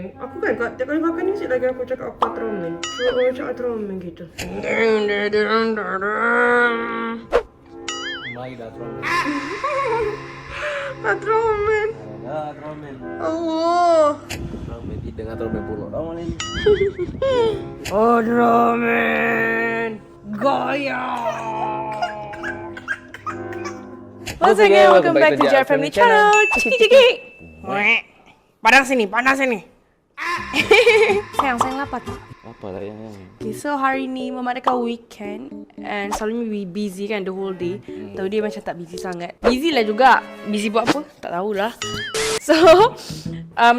ramen. Aku kan tiap kali makan ni mesti lagi aku cakap aku hot ramen. So aku macam hot ramen gitu. Mai dah ramen. Hot ramen. Dah ramen. Allah. Ramen di dengan ramen pulau. Ramen ini. Hot ramen. Gaya. Once again, welcome back to Jar Family Channel. Ciki. Panas sini. Sayang lapar tak? Apa lah yang Okay, so hari ni memandangkan weekend and selalunya we busy kan the whole day. Tahu dia macam tak busy sangat. Busy lah juga. Busy buat apa? Tak tahulah. So,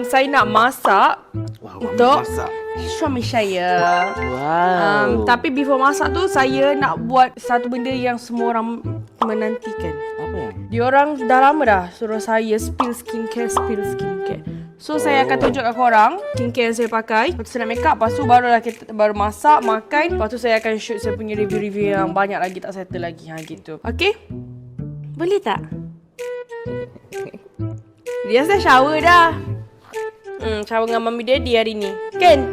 saya nak masak untuk suami saya. Wow. Tapi before masak tu saya nak buat satu benda yang semua orang menantikan. Apa yang? Diorang dah lama dah suruh saya spill skincare. So saya akan tunjuk kat korang skincare yang saya pakai. Lepas tu saya nak make up. Lepas tu barulah kita baru masak, makan. Lepas tu saya akan shoot saya punya review-review yang banyak lagi tak settle lagi. Gitu. Okay? Boleh tak? Dia dah shower dah. Shower dengan mami daddy hari ni. Kan?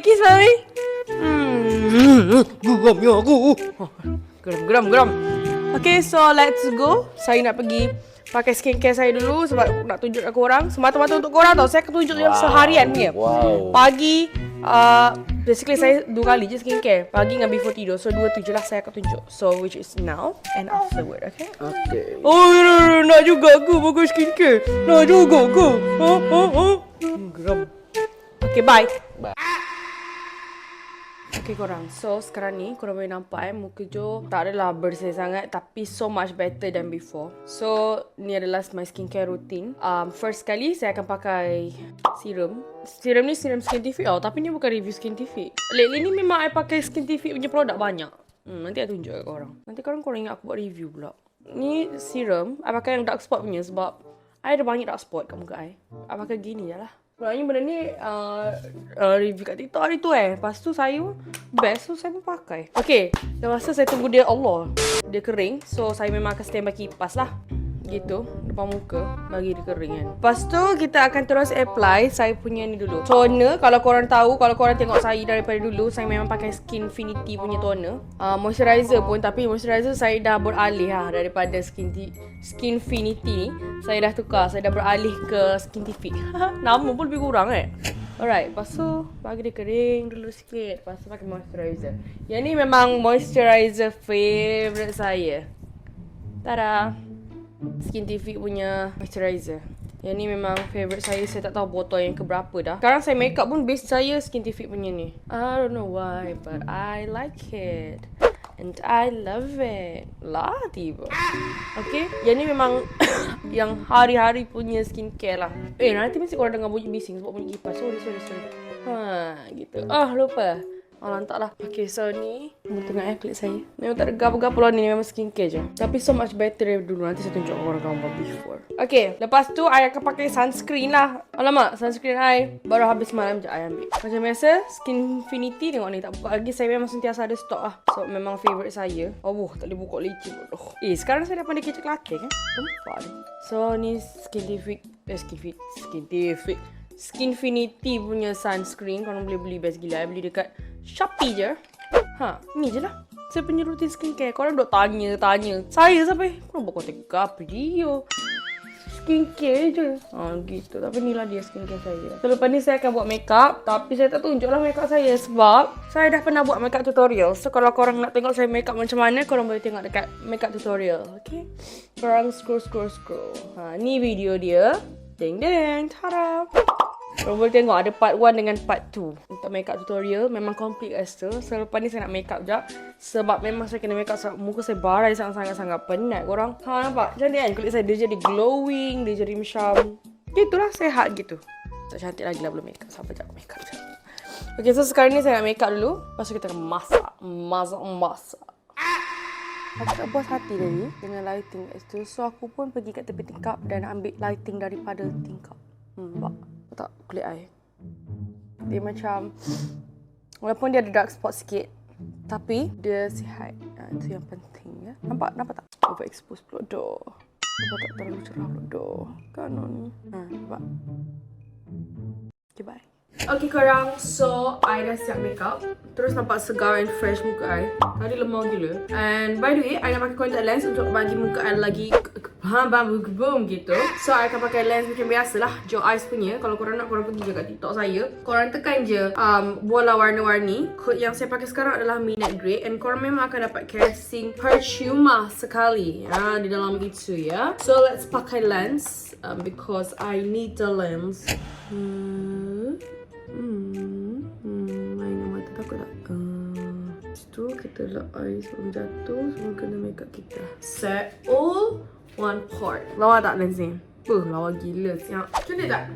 Kiss mami. Geramnya aku. Geram. Okay, so let's go. Saya nak pergi pakai skincare saya dulu sebab nak tunjuk kat korang. Semata-mata untuk korang tau. Saya akan tunjuk yang seharian punya. Wow. Pagi, basically saya 2 kali je skincare. Pagi dengan before tidur. So 2 tu je lah saya akan tunjuk. So which is now and afterward, okay? Okay. Oh, nak juga aku pakai skincare. Nak juga aku. Geram. Okay, bye. Okay korang, so sekarang ni korang boleh nampak muka Jo tak adalah bersih sangat tapi so much better than before. So ni adalah my skincare routine. First kali saya akan pakai serum. Serum ni serum Skintific tau, tapi ni bukan review Skintific. Lately ni memang I pakai Skintific punya produk banyak. Nanti I tunjuk kat korang. Nanti korang ingat aku buat review pula. Ni serum, I pakai yang dark spot punya sebab I ada banyak dark spot kat muka I pakai gini je lah. Sebenarnya benda ni review kat TikTok hari tu Lepas tu saya best, so saya pun pakai. Okay, lepas tu saya tunggu dia dia kering. So saya memang akan standby kipas lah. Gitu, depan muka bagi dia kering kan. Lepas tu kita akan terus apply saya punya ni dulu. Toner, kalau korang tahu, kalau korang tengok saya daripada dulu, saya memang pakai Skinfinity punya toner. Moisturizer pun, tapi moisturizer saya dah beralih lah daripada Skinfinity ni. Saya dah tukar, saya dah beralih ke Skintific. Nama pun lebih kurang Alright, lepas tu bagi dia kering dulu sikit. Lepas tu pakai moisturizer. Yang ni memang moisturizer favourite saya. Tada! Skintific punya moisturizer. Yang ni memang favourite saya. Saya tak tahu botol yang keberapa dah. Sekarang saya make up pun base saya Skintific punya ni. I don't know why, but I like it. And I love it. Lah tiba. Okay, yang ni memang yang hari-hari punya skincare lah. Nanti mesti korang dengar bunyi bising sebab bunyi kipas. Sorry. Gitu. Lupa. Lantak lah. Okay, so ni tengok kulit saya. Memang tak ada gapo-gapo lah ni. Memang skincare je. Tapi so much better dari dulu. Nanti saya tunjuk korang gambar before. Okay, lepas tu I akan pakai sunscreen lah. Alamak, sunscreen I baru habis malam je I ambil. Macam biasa, Skinfinity tengok ni tak buka lagi. Saya memang sentiasa ada stok lah. So memang favourite saya. Tak boleh buka licin. Sekarang saya dah pandai kecek latte kan. Tempat ni. So ni Skinfinity punya sunscreen. Korang boleh beli best gila. I beli dekat Shopee je. Ni je lah. Saya punya rutin skincare. Korang duk tanya. Saya sampai korang buat konten video. Skincare je. Gitu. Tapi ni lah dia skincare saya. So lepas ni saya akan buat makeup. Tapi saya tak tunjuk lah makeup saya. Sebab saya dah pernah buat makeup tutorial. So kalau korang nak tengok saya makeup macam mana, korang boleh tengok dekat makeup tutorial. Okay. Korang scroll. Ni video dia. Ding. Tada. Korang boleh tengok ada part 1 dengan part 2 untuk makeup tutorial. Memang complete rasa. So lepas ni saya nak makeup sekejap. Sebab memang saya kena makeup sebab muka saya barai sangat-sangat penat korang. Nampak? Macam ni kan kulit saya dia jadi glowing. Dia jadi macam gitulah, sehat gitu. Tak cantik lagi lah belum makeup. Sabar sekejap makeup je. Okay, so sekarang ni saya nak makeup dulu. Lepas tu kita akan masak. Aku tak puas hati tadi dengan lighting kat situ. So aku pun pergi kat tepi tingkap dan ambil lighting daripada tingkap. Nampak? Tak, kulit I dia macam walaupun dia ada dark spot sikit tapi dia sihat. Itu yang penting ya. Nampak tak? Overexpose pula doh. Nampak tak terlalu cerah pula doh. Kan ni. Nampak? Okay, bye. Okay korang, so I dah siap makeup. Terus nampak segar and fresh muka I. Tadi lemah gila. And by the way, I nak pakai contact lens untuk bagi muka I lagi boom gitu. So I akan pakai lens macam biasa lah, Joe Eyes punya. Kalau korang nak, korang pergi je kat TikTok saya. Korang tekan je bola warna-warni. Kod yang saya pakai sekarang adalah Midnight Grey. And korang memang akan dapat casing percuma sekali di dalam itu ya. So let's pakai lens because I need the lens. Main mata takut tak? Situ kita letak air sebelum jatuh. Semua kena makeup kita. Set all one part. Lawa tak lens ni? Lawa gila siap. Cantik tak?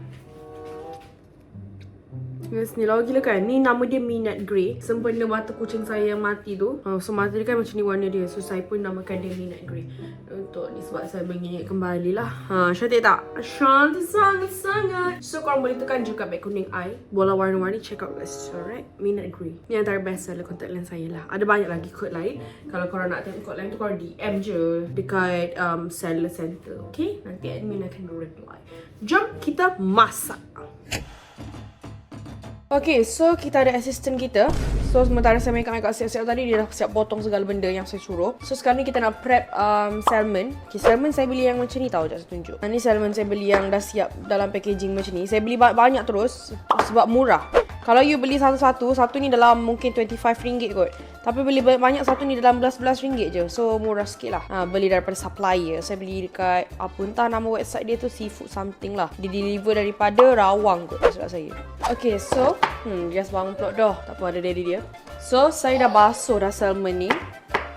Lens ni lawa gila kan? Ni nama dia Midnight Grey. Sempena mata kucing saya yang mati tu. So mata dia kan macam ni warna dia. So saya pun namakan dia Midnight Grey. Untuk ni sebab saya mengingat kembali lah. Cantik tak? Cantik sangat-sangat. So korang boleh tekan juga beg kuning I. Bola warna-warni, check out guys. Alright, Midnight Grey. Ni antara best seller contact lens saya lah. Ada banyak lagi kod lain. Kalau korang nak tengok kod lain tu, korang DM je dekat seller center. Okay? Nanti admin akan reply. Jom kita masak. Okay, so kita ada assistant kita. So sementara saya make up siap-siap tadi, dia dah siap potong segala benda yang saya suruh. So sekarang ni kita nak prep salmon. Okay, salmon saya beli yang macam ni tau, sekejap saya tunjuk. Ni salmon saya beli yang dah siap dalam packaging macam ni. Saya beli banyak terus sebab murah. Kalau you beli satu-satu, satu ni dalam mungkin RM25 kot. Tapi beli banyak satu ni dalam RM11 je. So murah sikit lah. Beli daripada supplier. Saya beli dekat entah nama website dia tu, seafood something lah. Dia deliver daripada Rawang kot, maksud saya. Okay, so just bangun pulak dah. Tak apa, ada daddy dia. So saya dah basuh dah salmon ni.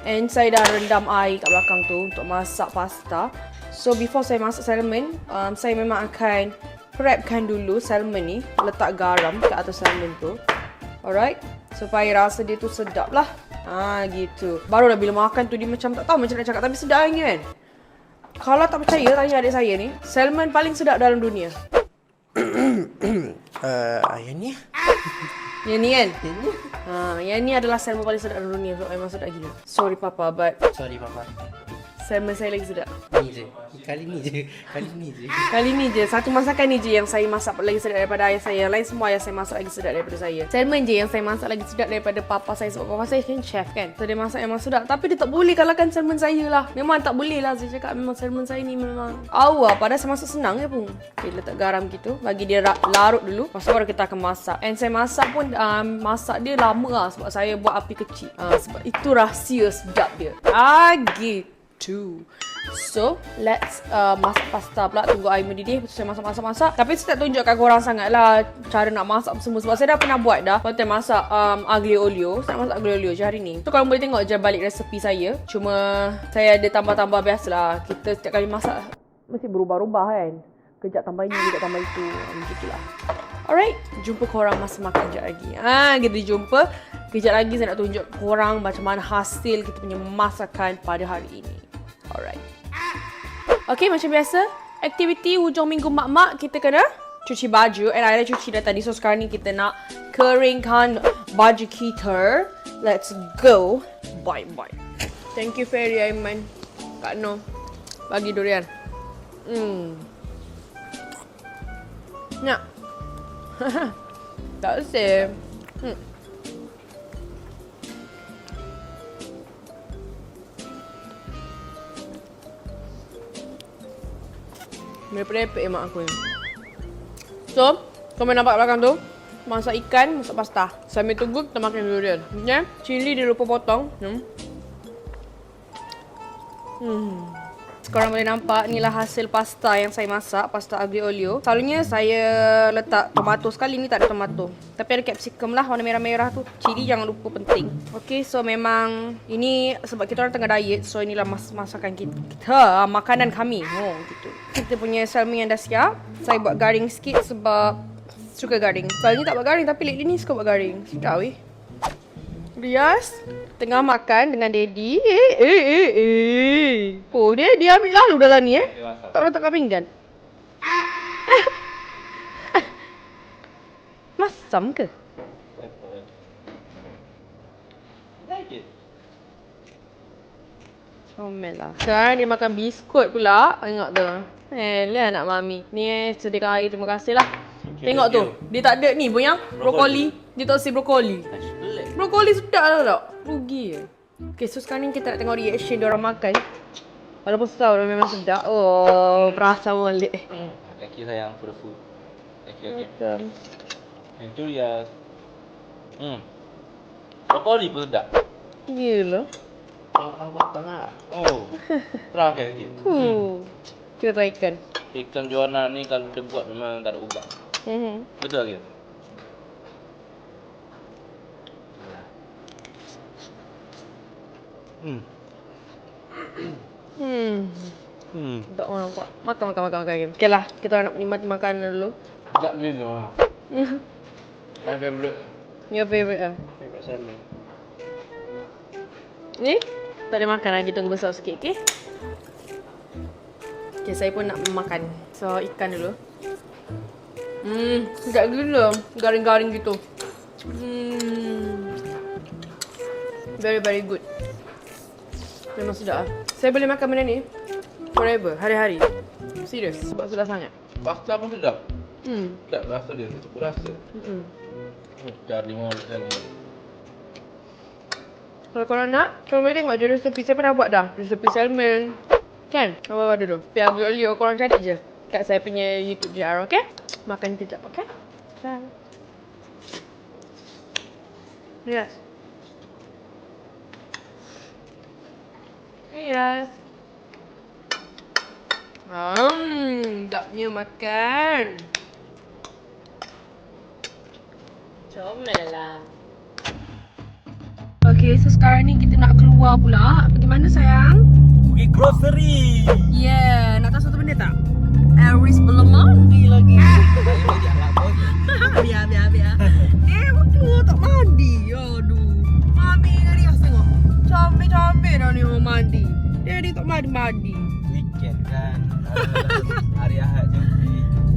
And saya dah rendam air kat belakang tu untuk masak pasta. So before saya masak salmon, saya memang akan prepkan dulu salmon ni. Letak garam kat atas salmon tu. Alright, supaya rasa dia tu sedap lah. Gitu. Barulah bila makan tu dia macam tak tahu macam nak cakap, tapi sedap lagi kan. Kalau tak percaya, tanya adik saya ni. Salmon paling sedap dalam dunia. Yang ni? Yang ni kan? Yang ni adalah salmon paling sedap dalam dunia. So, memang sedap gila. Sorry papa, but Sorry papa. salmon saya lagi sedap. Ni je. Kali ni je. Kali ni je. Satu masakan ni je yang saya masak lagi sedap daripada ayah saya. Yang lain semua ayah saya masak lagi sedap daripada saya. Salmon je yang saya masak lagi sedap daripada papa saya. Sebab papa saya kan chef kan. So dia masak memang sedap. Tapi dia tak boleh kalahkan salmon saya lah. Memang tak boleh lah. Saya cakap memang salmon saya ni memang padahal saya masak senang je pun. Okay, letak garam gitu. Bagi dia larut dulu. Lepas tu baru kita akan masak. And saya masak pun masak dia lama lah. Sebab saya buat api kecil. Sebab itu rahsia sedap dia. Gitu. So, let's masak pasta pula. Tunggu air mendidih. Lepas tu saya masak. Tapi saya tak tunjukkan korang sangat lah cara nak masak semua. Sebab saya dah pernah buat dah. Lepas tu masak aglio olio. Saya masak aglio olio je hari ni. So, korang boleh tengok je balik resepi saya. Cuma, saya ada tambah-tambah biasa lah. Kita setiap kali masak mesti berubah-ubah kan. Kejap tambah ini, kejap tambah itu. Begitulah. Alright, jumpa korang masa makan kejap lagi. Kita jumpa. Kejap lagi saya nak tunjuk korang macam mana hasil kita punya masakan pada hari ini. Alright. Okay, macam biasa, aktiviti hujung minggu mak-mak, kita kena cuci baju. And I dah cuci dah tadi. So sekarang ni kita nak keringkan baju kita. Let's go. Bye-bye. Thank you Ferry Aiman. Kak No bagi durian. Nak. Tak usah. Merepek-repek mak aku ni. So, kau nampak belakang tu? Masak ikan, masak pasta. Sambil tunggu kita makan durian. Okay? Cili dia lupa potong. Korang boleh nampak, inilah hasil pasta yang saya masak. Pasta aglio olio. Selalunya saya letak tomato. Sekali ni tak ada tomato. Tapi ada capsicum lah, warna merah-merah tu. Cili jangan lupa, penting. Okay, so memang ini sebab kita orang tengah diet. So inilah masakan kita, makanan kami. Gitu. Kita punya salmon yang dah siap. Saya buat garing sikit sebab suka garing. Selalunya tak buat garing, tapi lately ni suka buat garing. Sedap weh. Rias tengah makan dengan daddy. Oh, dia ambil lalu dalam ni Tak letak kat pinggan. Masam ke? Comel lah. Sekarang dia makan biskut pula. Tengok tu. Lihat anak mami. Ni sediakan air, terima kasih lah. Tengok tu. Dia tak ada ni boyang. Brokoli. Dia tak si brokoli. Pelik. Brokoli sedap lah tak? Rugi je. Okay, so sekarang ni kita nak tengok reaction diorang makan. Walaupun tahu dia memang sedap. Oh, perasa balik. Thank you sayang for the food. Thank you. Okay. Welcome. Thank you ya. Brokoli pun sedap. Gila. Awak banget. Oh. Terakhir sikit. Kita try ikan. Ikan Joanna ni kalau dia buat memang tak ada ubah. Betul ke? Tak mau nampak. Makan. Okay lah, kita nak nikmati makanan dulu. Tak ni tu. My favorite. Your favourite ah? Favorite salmon. Ni? Tak ada makan lagi, tunggu besar sikit, okay? Okay, saya pun nak makan. So, ikan dulu. Sedap gila. Garing-garing gitu. Very, very good. Memang sedap lah. Saya boleh makan benda ni forever, hari-hari. Serius, sebab sedap sangat. Pasta pun sedap. Hmm. Tak rasa dia, aku rasa. Cari mau salmon. Kalau korang nak, korang boleh tengok je resepi. Saya pernah buat dah. Resepi salmon. Kan? Apa ada tu? Biar video korang cari je. Kat saya punya YouTube JR, okay? Makan kejap, okay? Dah. Yes. Yes. Sedapnya makan. Comel lah. Okay, so sekarang ni kita nak keluar pula. Bagaimana sayang? Pergi grocery. Yeah, nak tahu satu benda tak? Aris belum mandi lagi. Biar. Dia betul tak mandi. Aduh. Mami tadi aku tengok. Comel-comel dah ni mau mandi. Dia tak mandi. Weekend kan. Hari Ahad je.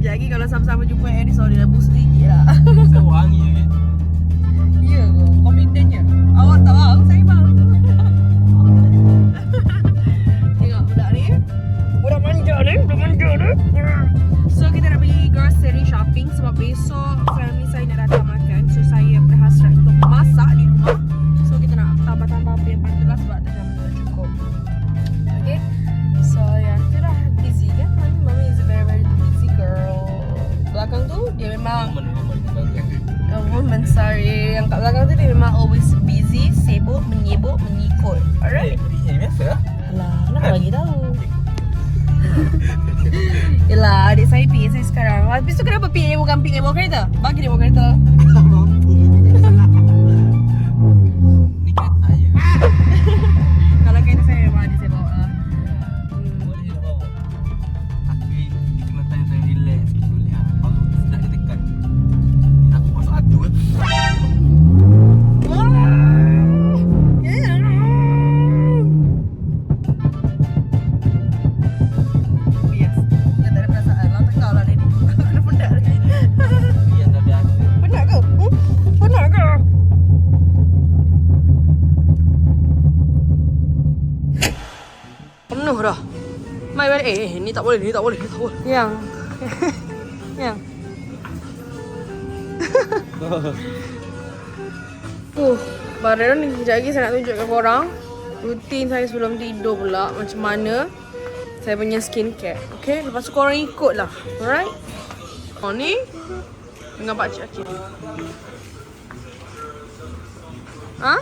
Jadi kalau sama-sama jumpa Aris, sorry lah, boost sedikit lah. Saya wangi je. Ya ke? Confidentnya? Awak tak faham, saya faham. Tengok budak ni. Budak manja ni. So kita nak pergi grocery shopping sebab besok family saya nak datang makan. So saya berhasrat untuk masak di rumah. So kita nak tambah-tambah apa yang patutlah sebab tak cukup. Okay. So ya, kita dah busy kan? Mami is a very very busy girl. Belakang tu dia memang a woman, sorry. Yang kat belakang tu dia memang always busy, sibuk, menyibuk, mengikut. Alright? Biasa lah. Alah, nak lagi tahu. Yelah, adik saya PA saya sekarang. Habis tu kenapa PA bukan PA bawa kereta? Bagi dia bawa kereta. Ni kereta je. Kalau kereta saya memang adik saya bawa lah. Boleh je nak bawa. Tapi dia kena tanya-tanya relax. Boleh lah. Kalau sedap dia tekan. Ni aku masuk adu kan. Bias. Dia tak ada perasaan lah. Tekau lah dia ni. Kena penat dia. Biar dah biasa. Penat ke? Penat ke? Penuh dah. Mai balik. Ni tak boleh. Yang. Yang. Badan ni kejap lagi saya nak tunjukkan korang rutin saya sebelum tidur pula. Macam mana saya punya skincare. Okay, lepas tu korang ikut lah. Alright. Oh ni dengan pakcik Akid. Ha?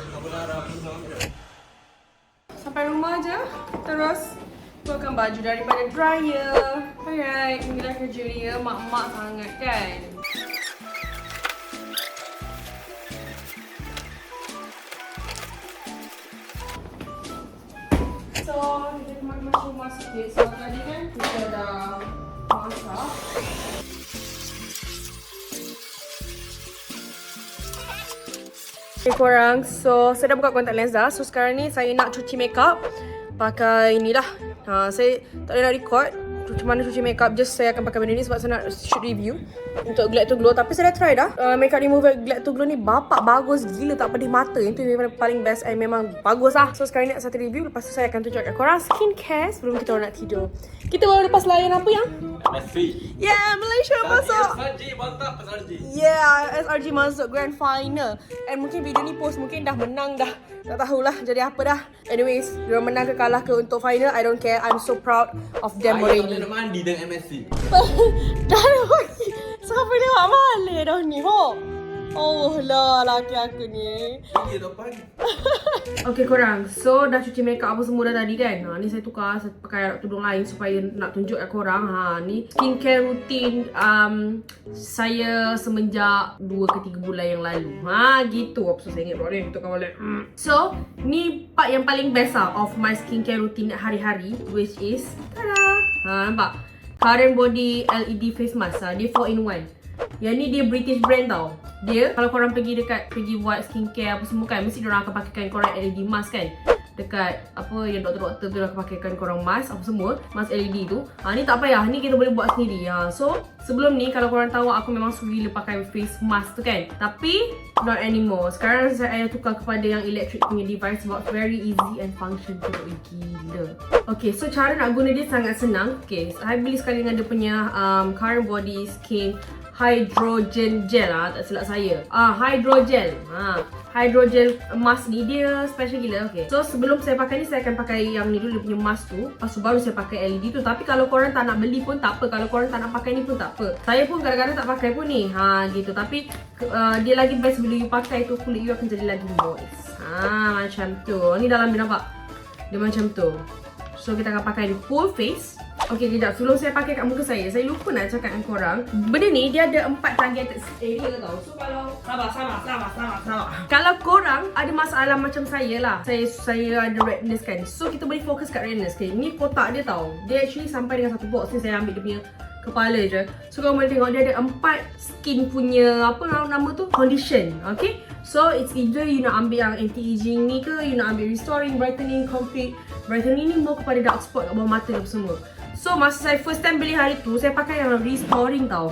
Sampai rumah je. Terus keluarkan baju daripada dryer. Alright, inilah kerja dia. Mak-mak sangat kan. So, kita masuk rumah sikit. So, tadi kan kita dah masak. Okay korang, so saya dah buka contact lens dah. So sekarang ni saya nak cuci makeup pakai ni lah. Saya tak boleh nak record macam mana cuci makeup. Just saya akan pakai benda ni sebab saya nak shoot review untuk Glad to Glow. Tapi saya dah try dah. Makeup remover Glad to Glow ni bapak bagus gila, tak pedih mata. Itu memang paling best and memang bagus lah. So sekarang ni satu review. Lepas tu saya akan tunjuk kat korang skincare sebelum kita orang nak tidur. Kita baru lepas layan apa yang? Messi. Yeah, Malaysia masuk. SRG, mantap SRG. Yeah, SRG masuk grand final. And mungkin video ni post mungkin dah menang dah. Tak tahulah jadi apa dah. Anyways, dia menang ke kalah ke untuk final, I don't care. I'm so proud of them already. Saya nak mandi dengan MSC. Dah ada lagi. Siapa dia buat balik dah ni, ho? Oh lah, laki aku ni. Ini depan. Okay korang, so dah cuci makeup apa semua dah tadi kan. Ni saya tukar, saya pakai tudung lain supaya nak tunjuk kat korang. Ni skincare routine saya semenjak 2 ke 3 bulan yang lalu. Gitu, apa susah ingat pula ni, tukar balik. So, ni part yang paling best of my skincare routine hari-hari, which is, tada! Nampak? Current Body LED Face Mask. Dia 4-in-1. Yang ni dia British brand tau. Dia kalau korang pergi buat skincare apa semua kan, mesti diorang akan pakaikan korang LED mask kan. Dekat apa yang doktor-doktor tu akan pakaikan korang mask apa semua, mask LED tu. Ni tak payah, ni kita boleh buat sendiri. So sebelum ni kalau korang tahu aku memang suka gila pakai face mask tu kan. Tapi not anymore. Sekarang saya tukar kepada yang electric punya device sebab very easy and function tu gila. Okay, so cara nak guna dia sangat senang. Okay, saya beli sekali dengan dia punya Current Body Skin Hydrogen Gel tak silap saya. Hydrogel. Hydrogel mask ni dia special gila. Okay. So sebelum saya pakai ni, saya akan pakai yang ni dulu, dia punya mask tu. Lepas tu baru saya pakai LED tu. Tapi kalau korang tak nak beli pun tak apa. Kalau korang tak nak pakai ni pun tak apa. Saya pun kadang-kadang tak pakai pun ni. Gitu. Tapi dia lagi best bila you pakai tu, kulit you akan jadi lagi moist. Macam tu. Ni dalam dia nampak. Dia macam tu. So kita akan pakai di full face. Okay, kejap. Sebelum saya pakai kat muka saya lupa nak cakap dengan korang. Benda ni dia ada 4 targeted area tau. So kalau sabar. Kalau korang ada masalah macam saya lah, saya ada redness kan. So kita boleh fokus kat redness. Okay, ni kotak dia tau. Dia actually sampai dengan satu box ni. Saya ambil dia punya kepala je. So korang boleh tengok dia ada 4 skin punya apa nama tu, condition. Okay, so it's either you nak ambil yang anti-aging ni ke, you nak ambil restoring, brightening, complete. Brightening ni more kepada dark spot kat bawah mata dan semua. So masa saya first time beli hari tu, saya pakai yang restoring tau.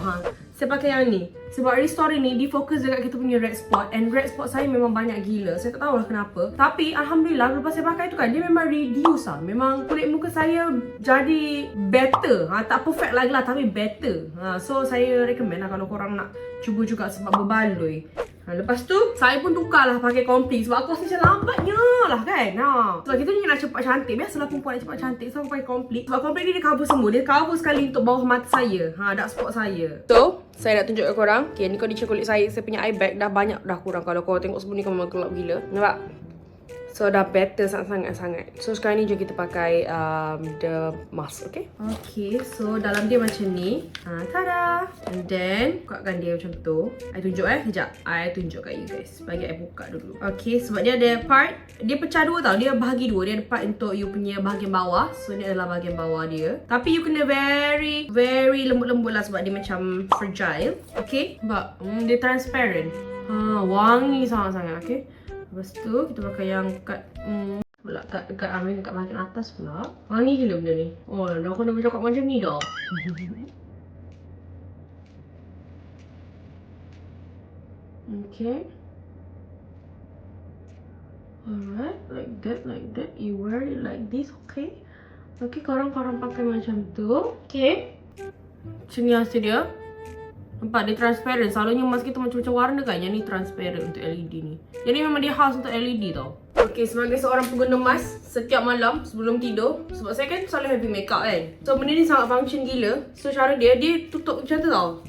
Saya pakai yang ni. Sebab restoring ni dia fokus dekat kita punya red spot. And red spot saya memang banyak gila. Saya tak tahulah kenapa. Tapi Alhamdulillah lepas saya pakai tu kan, dia memang reduce lah. Memang kulit muka saya jadi better. Tak perfect lagi lah, tapi better. So saya recommend lah kalau korang nak cuba juga sebab berbaloi. Lepas tu, saya pun tukar lah pakai complete. Sebab aku rasa macam lambatnya lah kan. Sebab kita ni nak cepat cantik. Biasalah perempuan nak cepat cantik. So aku pakai complete. Sebab complete ni dia cover semua. Dia cover sekali untuk bawah mata saya. Dark spot saya. So, saya nak tunjuk kat korang. Okay, ni condition kulit saya. Saya punya eye bag dah banyak dah kurang. Kalau korang tengok sebelum ni, memang gelap gila. Nampak? So dah better sangat-sangat. So sekarang ni jom kita pakai the mask, okay? Okay, so dalam dia macam ni. Tada! And then, bukakan dia macam tu. I tunjuk sekejap. I tunjuk kat you guys. Bagi I buka dulu. Okay, sebab dia ada part, dia pecah dua tau. Dia bahagi dua. Dia ada part untuk you punya bahagian bawah. So ni adalah bahagian bawah dia. Tapi you kena very lembut-lembut lah sebab dia macam fragile. Okay? Sebab dia transparent. Wangi sangat-sangat, okay? Lepas tu kita pakai yang kat pula kat bahagian atas pula. Wangi gila benda ni. Dah aku nak bercakap macam ni dah. Okay. Alright, like that. You wear it like this, okay? Okay, korang pakai macam tu. Okay. Macam ni hasil dia. Nampak dia transparent. Selalunya mask kita macam-macam warna kan. Yang ni transparent untuk LED ni. Yang ni memang dia khas untuk LED tau. Okay, sebagai seorang pengguna mask setiap malam sebelum tidur, sebab saya kan selalu heavy makeup kan. So benda ni sangat function gila. So cara dia tutup macam tu tau.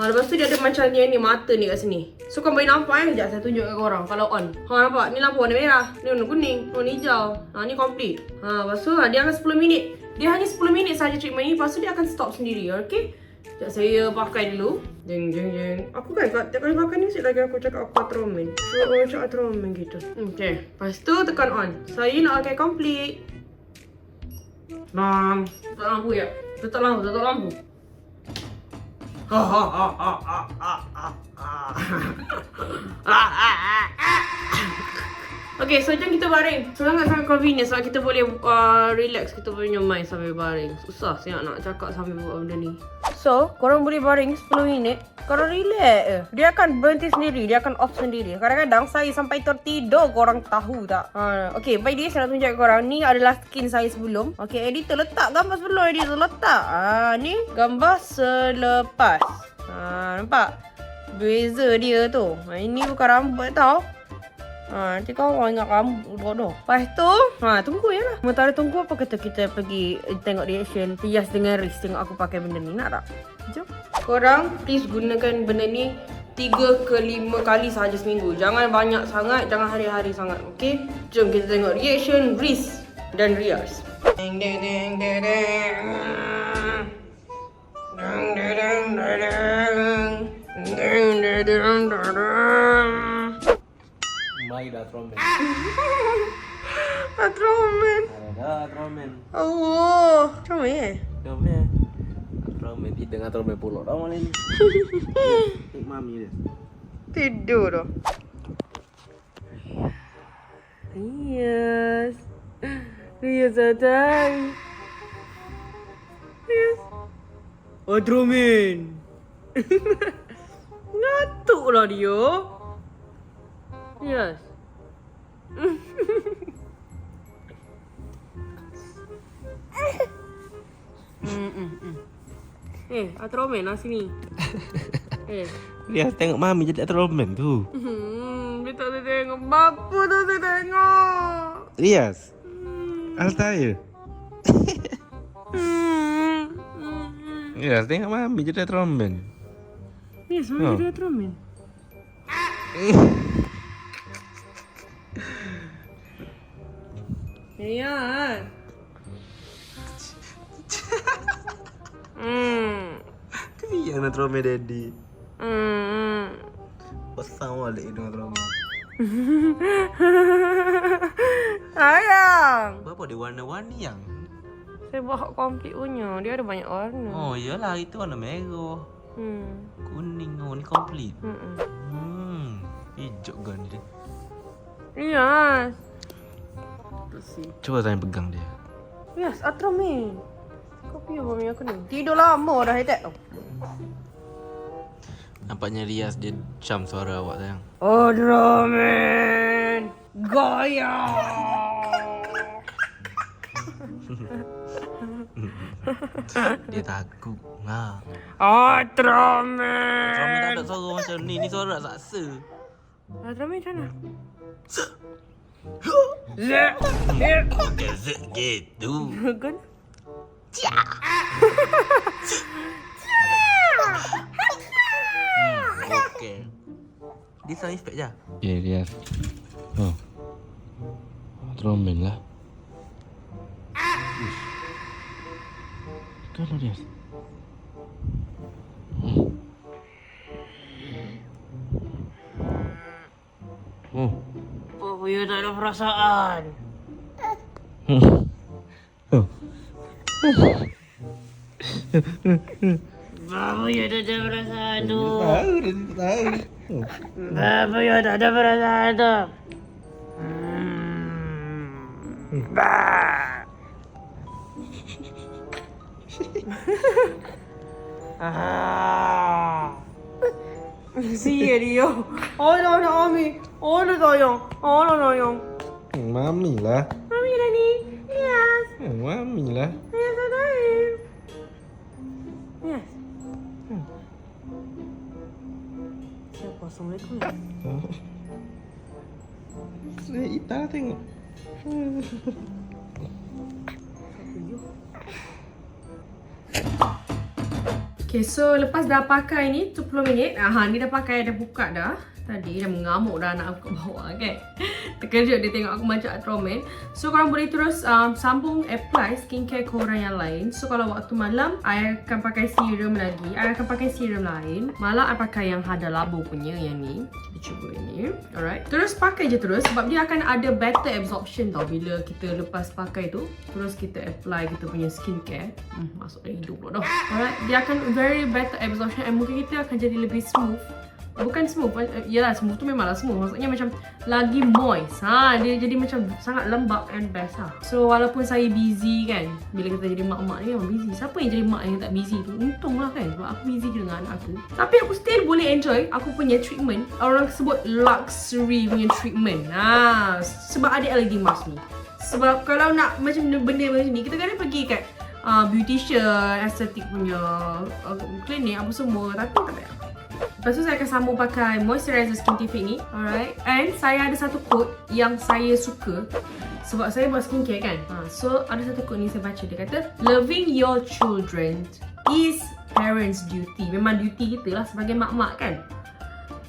Lepas tu dia ada macam yang ni, mata ni kat sini. So korang boleh nampak sekejap saya tunjuk kat korang kalau on. Nampak? Ni lampu warna merah, ni warna kuning, warna hijau. Ni complete. Lepas tu dia akan 10 minit. Dia hanya 10 minit saja treatment ni. Lepas tu dia akan stop sendiri, okay? Sekejap saya pakai dulu. Jeng. Aku kan tiap kali pakai ni lagi aku cakap aku atromen. So aku macam atromen gitu. Okay. Lepas tu tekan on. Saya nak pakai complete. Tutup lampu ya. Tutup lampu. Okay, so jom kita baring. Sangat-sangat convenient sebab kita boleh relax kita punya mind sambil baring. Susah siap nak cakap sambil buat benda ni. So, korang boleh baring 10 minit. Korang relax je. Dia akan berhenti sendiri. Dia akan off sendiri. Kadang-kadang saya sampai tertidur. Korang tahu tak? Okay, by this saya nak tunjuk korang. Ni adalah skin saya sebelum. Okay, editor letak gambar sebelum. Editor letak. Ni gambar selepas. Nampak? Beza dia tu. Ini bukan rambut tau. Nanti kau orang ingat rambut bodoh. Lepas tu, tunggu je lah. Sementara tunggu apa kata kita pergi tengok reaction Tias dengan Riz. Tengok aku pakai benda ni. Nak tak? Jom. Korang please gunakan benda ni 3 ke 5 kali sahaja seminggu. Jangan banyak sangat. Jangan hari-hari sangat. Okay? Jom kita tengok reaction Riz dan Riaz. Ding ding ding ding ding. Ding ding ding ding. Ding ding ding ding. Mai dah tromen. Atromen. Ada tromen. Allah. Tromen. Tromen. Tromen di tengah tromen pulau dah malam ni. Tik mami dia. Tidur dah. Riaz. Riaz datang. Riaz. Atromen. Ngantuk lah dia. Yes. Atromen lah sini. Dia tengok mami jadi tromen tu. Dia tak boleh tengok. Bapa tak boleh tengok. Riaz. Altair. Riaz tengok mami jadi tromen. Yes, mami jadi Atromen. Riaz. Dia nak tromen daddy. Pasang balik dengan tromen. Sayang. Apa dia warna-warni yang? Saya buat komplit punya. Dia ada banyak warna. Oh, iyalah itu warna merah. Kuning ni komplit. Hijau kan dia. Riaz. Cuba saya pegang dia. Yes, Atromen. Kau pergi mami aku ni. Tidur lama dah headset tau. Nampaknya Riaz dia cam suara awak sayang. Atromen. Gaya. Dia takut. Atromen. Tromen tak ada suara macam ni. Ni suara nak saksa. Atromen macam mana? Bukan zek gitu. Kan? Okey. Dia sound effect je. Okay, Riaz. Oh. Tromen lah. Kan Riaz? Apa punya tak ada perasaan? Bapa ya tak ada perasaan tu. Bapa ya tak ada perasaan tu. Sia dia. Oh no Ami. Oh no sayang. Oh no sayang. Mami lah. Mami dah ni. Yes. Mami lah. Yes ada. Yes. Siapa Assalamualaikum. Saya Ita tengok. Okay, so lepas dah pakai ni 20 minit. Ni dah pakai, dah buka dah. Tadi dah mengamuk dah anak aku kat bawah kan. Terkejut dia tengok aku macam Atromen. So korang boleh terus sambung apply skincare korang yang lain. So kalau waktu malam I akan pakai serum lagi. I akan pakai serum lain. Malam I pakai yang Hada Labo punya yang ni. Kita cuba ini. Alright. Terus pakai je terus sebab dia akan ada better absorption tau bila kita lepas pakai tu. Terus kita apply kita punya skincare. Masuk dalam hidung pula dah. Alright. Dia akan very better absorption and muka kita akan jadi lebih smooth. Bukan smooth. Yalah, smooth tu memanglah smooth. Maksudnya macam lagi moist. Dia jadi macam sangat lembab and best lah. So walaupun saya busy kan, bila kita jadi mak-mak ni memang busy. Siapa yang jadi mak yang tak busy tu? Untunglah kan, sebab aku busy je dengan anak aku. Tapi aku still boleh enjoy aku punya treatment. Orang sebut luxury punya treatment. Sebab ada LED mask ni. Sebab kalau nak macam benda macam ni, kita kadang pergi kat beautician, estetik punya klinik apa semua. Tapi tak payah. Lepas tu saya akan sambung pakai moisturizer Skintific ni. Alright. And saya ada satu quote yang saya suka. Sebab saya buat skincare kan. So ada satu quote ni saya baca. Dia kata, loving your children is parents' duty. Memang duty kita lah sebagai mak-mak kan.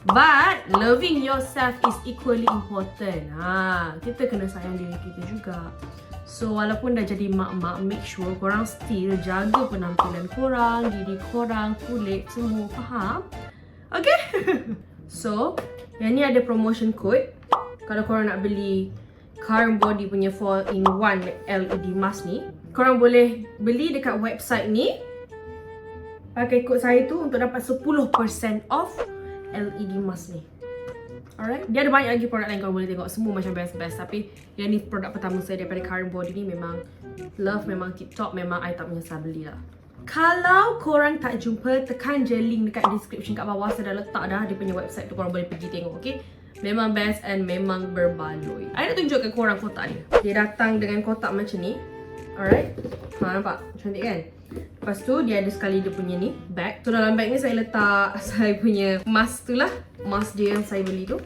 But loving yourself is equally important. Kita kena sayang diri kita juga. So walaupun dah jadi mak-mak, make sure korang still jaga penampilan korang, diri korang, kulit, semua. Faham? Okay? So, yang ni ada promotion code. Kalau korang nak beli Current Body punya 4-in-1 LED mask ni, korang boleh beli dekat website ni. Pakai kod saya tu untuk dapat 10% off LED mask ni. Alright. Dia ada banyak lagi produk lain korang boleh tengok. Semua macam best-best. Tapi yang ni produk pertama saya daripada Current Body ni memang love, memang tip top. Memang I tak menyesal beli lah. Kalau korang tak jumpa, tekan je link dekat description kat bawah. Saya dah letak dah dia punya website tu. Korang boleh pergi tengok, okay? Memang best and memang berbaloi. I nak tunjukkan korang kotak dia. Dia datang dengan kotak macam ni. Alright. Nampak? Cantik kan? Lepas tu dia ada sekali dia punya ni bag. So dalam bag ni saya letak saya punya mask tu lah. Mask dia yang saya beli tu.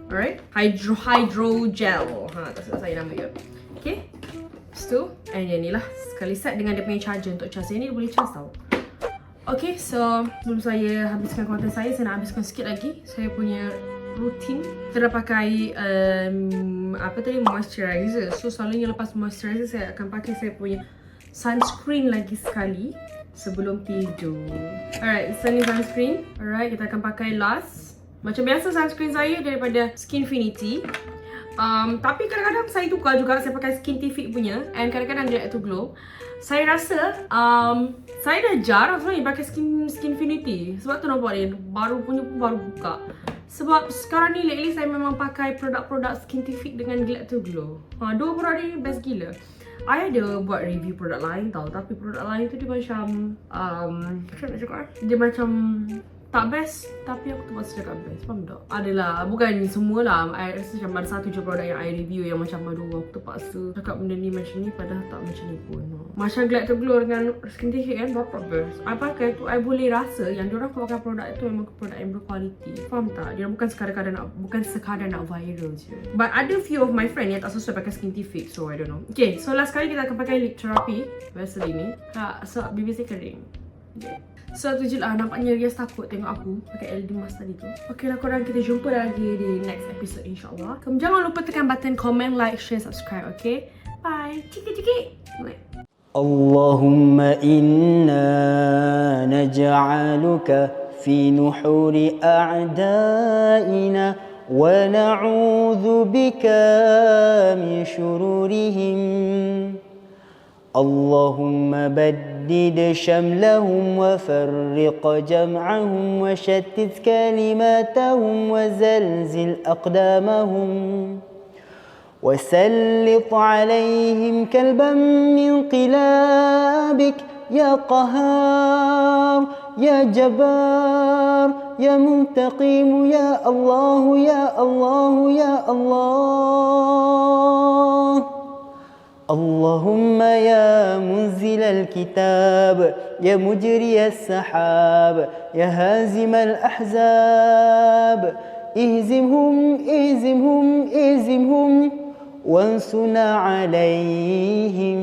Alright. Hydro gel. Tak silap saya nama dia. Okay. Lepas tu, and yang ni lah. Sekali set dengan dia punya charger untuk charge. Yang ni dia boleh charge tau. Okay, so sebelum saya habiskan konten saya nak habiskan sikit lagi saya punya rutin. Kita dah pakai apa tadi, moisturizer. So selalunya lepas moisturizer saya akan pakai saya punya sunscreen lagi sekali sebelum tidur. Alright, so ni sunscreen. Alright, kita akan pakai last. Macam biasa sunscreen saya daripada Skinfinity. Tapi kadang-kadang saya tukar juga, saya pakai Skintific punya. And kadang-kadang Glad to Glow. Saya rasa saya dah jarang sebenarnya pakai Skinfinity. Sebab tu nampak dia baru buka. Sebab sekarang ni lately saya memang pakai produk-produk Skintific dengan Glad to Glow. Dua produk ni best gila. I ada buat review produk lain tau. Tapi produk lain tu dia macam macam nak cakap, dia macam tak best. Tapi aku terpaksa cakap best. Faham tak? Adalah, bukan semua lah. I rasa macam ada satu je produk yang I review yang macam aduh aku terpaksa cakap benda ni macam ni padahal tak macam ni pun. Macam Glad to Glow dengan Skintific kan, dapat best. I pakai tu, I boleh rasa yang diorang pakai produk tu memang produk yang berkualiti. Faham tak? Dia bukan sekadar nak viral je. But ada few of my friend yang tak sesuai pakai Skintific. So I don't know. Okay, so last kali kita akan pakai lip therapy Vaseline ni. Sebab bibir saya kering. Okay. So tu je lah, nampaknya Rias takut tengok aku pakai LED mask tadi tu. Okay lah korang, kita jumpa lagi di next episode insyaAllah. Jangan lupa tekan button comment, like, share, subscribe, okay? Bye! Ciki-ciki! اللهم إنا نجعلك في نحور أعدائنا ونعوذ بك من شرورهم اللهم بدد شملهم وفرق جمعهم وشتت كلماتهم وزلزل أقدامهم وسلط عليهم كلبا من قلابك يا قهار يا جبار يا منتقم يا الله يا الله يا الله اللهم يا منزل الكتاب يا مجري السحاب يا هازم الأحزاب اهزمهم اهزمهم اهزمهم وانصرنا عليهم